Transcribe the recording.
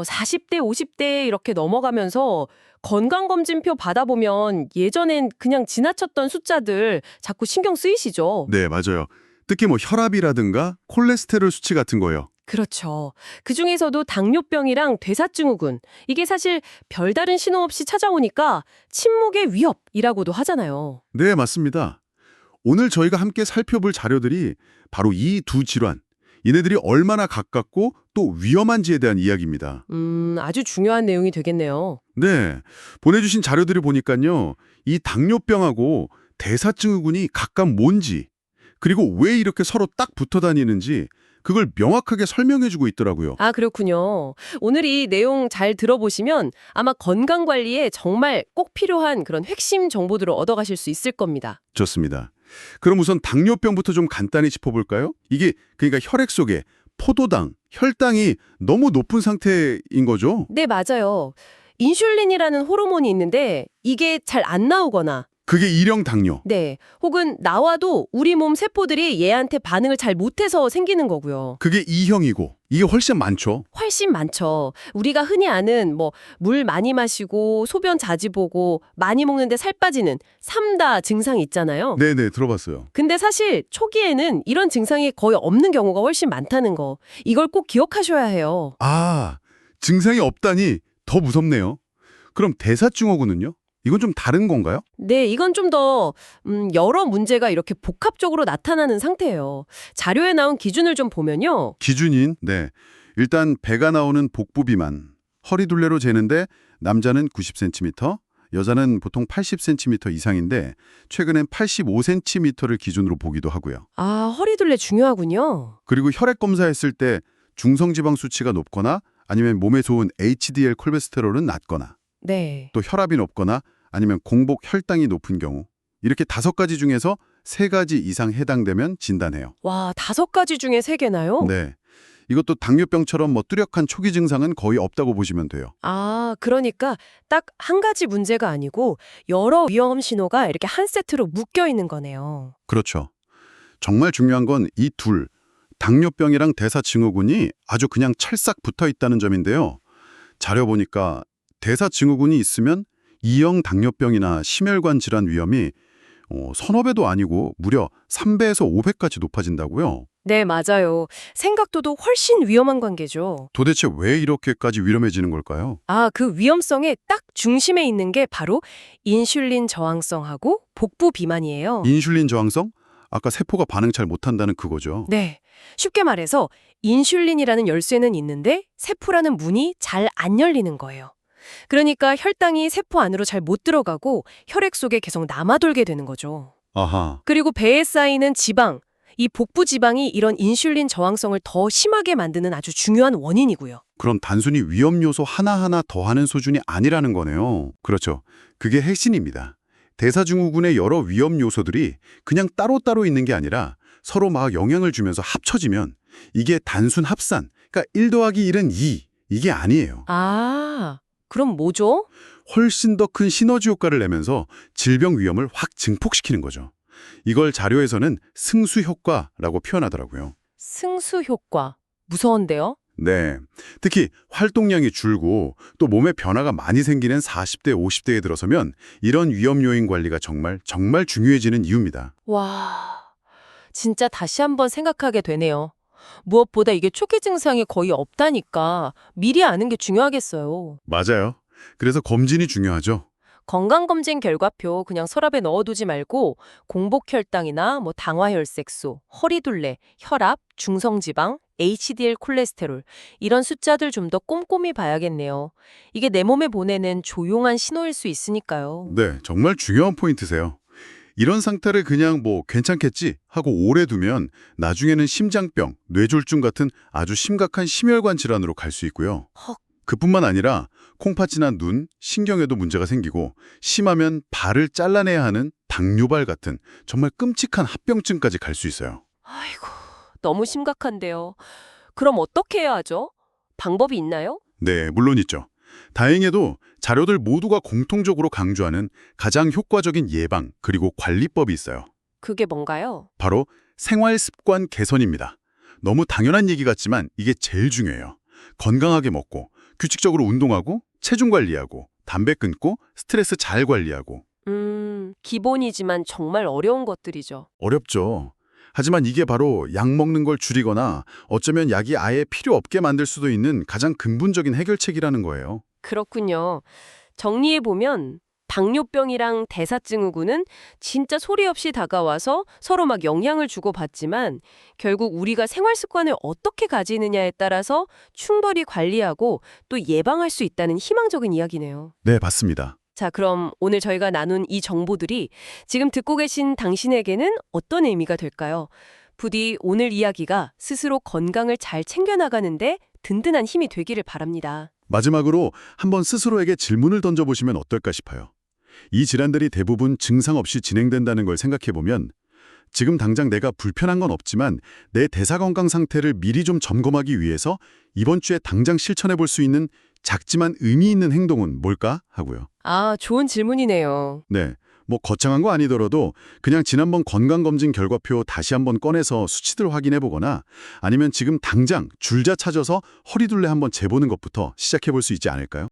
40대, 50대 이렇게 넘어가면서 건강검진표 받아보면 예전엔 그냥 지나쳤던 숫자들 자꾸 신경 쓰이시죠? 네, 맞아요. 특히 뭐 혈압이라든가 콜레스테롤 수치 같은 거요. 그렇죠. 그중에서도 당뇨병이랑 대사증후군, 이게 사실 별다른 신호 없이 찾아오니까 침묵의 위협이라고도 하잖아요. 네, 맞습니다. 오늘 저희가 함께 살펴볼 자료들이 바로 이 두 질환, 얘네들이 얼마나 가깝고 또 위험한지에 대한 이야기입니다. 아주 중요한 내용이 되겠네요. 네, 보내주신 자료들을 보니까요. 이 당뇨병하고 대사증후군이 각각 뭔지, 그리고 왜 이렇게 서로 딱 붙어 다니는지 그걸 명확하게 설명해주고 있더라고요. 아, 그렇군요. 오늘 이 내용 잘 들어보시면 아마 건강관리에 정말 꼭 필요한 그런 핵심 정보들을 얻어가실 수 있을 겁니다. 좋습니다. 그럼 우선 당뇨병부터 좀 간단히 짚어볼까요? 이게 그러니까 혈액 속에 포도당, 혈당이 너무 높은 상태인 거죠? 네, 맞아요. 인슐린이라는 호르몬이 있는데 이게 잘 안 나오거나 그게 일형 당뇨. 네, 혹은 나와도 우리 몸 세포들이 얘한테 반응을 잘 못해서 생기는 거고요. 그게 이형이고 이게 훨씬 많죠. 훨씬 많죠. 우리가 흔히 아는 물 많이 마시고 소변 자주 보고 많이 먹는데 살 빠지는 삼다 증상이 있잖아요. 네네, 들어봤어요. 근데 사실 초기에는 이런 증상이 거의 없는 경우가 훨씬 많다는 거. 이걸 꼭 기억하셔야 해요. 아, 증상이 없다니 더 무섭네요. 그럼 대사증후군은요? 이건 좀 다른 건가요? 네, 이건 좀 더 여러 문제가 이렇게 복합적으로 나타나는 상태예요. 자료에 나온 기준을 좀 보면요. 기준인, 네. 일단 배가 나오는 복부 비만, 허리 둘레로 재는데 남자는 90cm, 여자는 보통 80cm 이상인데 최근엔 85cm를 기준으로 보기도 하고요. 아, 허리둘레 중요하군요. 그리고 혈액 검사했을 때 중성지방 수치가 높거나 아니면 몸에 좋은 HDL 콜레스테롤은 낮거나 네. 또 혈압이 높거나 아니면 공복 혈당이 높은 경우 이렇게 5가지 중에서 3가지 이상 해당되면 진단해요. 와, 5가지 중에 3개나요? 네. 이것도 당뇨병처럼 뭐 뚜렷한 초기 증상은 거의 없다고 보시면 돼요. 아, 그러니까 딱 한 가지 문제가 아니고 여러 위험 신호가 이렇게 한 세트로 묶여 있는 거네요. 그렇죠. 정말 중요한 건 이 둘, 당뇨병이랑 대사증후군이 아주 그냥 찰싹 붙어 있다는 점인데요. 자료 보니까 대사증후군이 있으면 이형 당뇨병이나 심혈관 질환 위험이 서너 배도 아니고 무려 3배에서 5배까지 높아진다고요. 네, 맞아요. 생각보다 훨씬 위험한 관계죠. 도대체 왜 이렇게까지 위험해지는 걸까요? 아, 그 위험성의 딱 중심에 있는 게 바로 인슐린 저항성하고 복부 비만이에요. 인슐린 저항성? 아까 세포가 반응 잘 못한다는 그거죠. 네. 쉽게 말해서 인슐린이라는 열쇠는 있는데 세포라는 문이 잘 안 열리는 거예요. 그러니까 혈당이 세포 안으로 잘 못 들어가고 혈액 속에 계속 남아돌게 되는 거죠. 아하. 그리고 배에 쌓이는 지방, 이 복부 지방이 이런 인슐린 저항성을 더 심하게 만드는 아주 중요한 원인이고요. 그럼 단순히 위험 요소 하나하나 더하는 수준이 아니라는 거네요. 그렇죠. 그게 핵심입니다. 대사증후군의 여러 위험 요소들이 그냥 따로따로 있는 게 아니라 서로 막 영향을 주면서 합쳐지면 이게 단순 합산, 그러니까 1 더하기 1은 2, 이게 아니에요. 아, 그럼 뭐죠? 훨씬 더 큰 시너지 효과를 내면서 질병 위험을 확 증폭시키는 거죠. 이걸 자료에서는 승수 효과라고 표현하더라고요. 승수 효과. 무서운데요? 네. 특히 활동량이 줄고 또 몸에 변화가 많이 생기는 40대, 50대에 들어서면 이런 위험 요인 관리가 정말 중요해지는 이유입니다. 와, 진짜 다시 한번 생각하게 되네요. 무엇보다 이게 초기 증상이 거의 없다니까 미리 아는 게 중요하겠어요. 맞아요. 그래서 검진이 중요하죠. 건강검진 결과표 그냥 서랍에 넣어두지 말고 공복혈당이나 당화혈색소, 허리둘레, 혈압, 중성지방, HDL 콜레스테롤 이런 숫자들 좀 더 꼼꼼히 봐야겠네요. 이게 내 몸에 보내는 조용한 신호일 수 있으니까요. 네, 정말 중요한 포인트세요. 이런 상태를 그냥 뭐 괜찮겠지 하고 오래 두면 나중에는 심장병, 뇌졸중 같은 아주 심각한 심혈관 질환으로 갈 수 있고요. 헉. 그뿐만 아니라 콩팥이나 눈, 신경에도 문제가 생기고 심하면 발을 잘라내야 하는 당뇨발 같은 정말 끔찍한 합병증까지 갈 수 있어요. 아이고, 너무 심각한데요. 그럼 어떻게 해야 하죠? 방법이 있나요? 네, 물론 있죠. 다행히도 자료들 모두가 공통적으로 강조하는 가장 효과적인 예방 그리고 관리법이 있어요. 그게 뭔가요? 바로 생활 습관 개선입니다. 너무 당연한 얘기 같지만 이게 제일 중요해요. 건강하게 먹고 규칙적으로 운동하고, 체중 관리하고, 담배 끊고, 스트레스 잘 관리하고. 기본이지만 정말 어려운 것들이죠. 어렵죠. 하지만 이게 바로 약 먹는 걸 줄이거나 어쩌면 약이 아예 필요 없게 만들 수도 있는 가장 근본적인 해결책이라는 거예요. 그렇군요. 정리해보면 당뇨병이랑 대사증후군은 진짜 소리 없이 다가와서 서로 막 영향을 주고받지만 결국 우리가 생활 습관을 어떻게 가지느냐에 따라서 충분히 관리하고 또 예방할 수 있다는 희망적인 이야기네요. 네, 맞습니다. 자, 그럼 오늘 저희가 나눈 이 정보들이 지금 듣고 계신 당신에게는 어떤 의미가 될까요? 부디 오늘 이야기가 스스로 건강을 잘 챙겨나가는데 든든한 힘이 되기를 바랍니다. 마지막으로 한번 스스로에게 질문을 던져보시면 어떨까 싶어요. 이 질환들이 대부분 증상 없이 진행된다는 걸 생각해보면 지금 당장 내가 불편한 건 없지만 내 대사 건강 상태를 미리 좀 점검하기 위해서 이번 주에 당장 실천해 볼 수 있는 작지만 의미 있는 행동은 뭘까 하고요. 아, 좋은 질문이네요. 네, 뭐 거창한 거 아니더라도 그냥 지난번 건강검진 결과표 다시 한번 꺼내서 수치들 확인해 보거나 아니면 지금 당장 줄자 찾아서 허리둘레 한번 재보는 것부터 시작해 볼 수 있지 않을까요?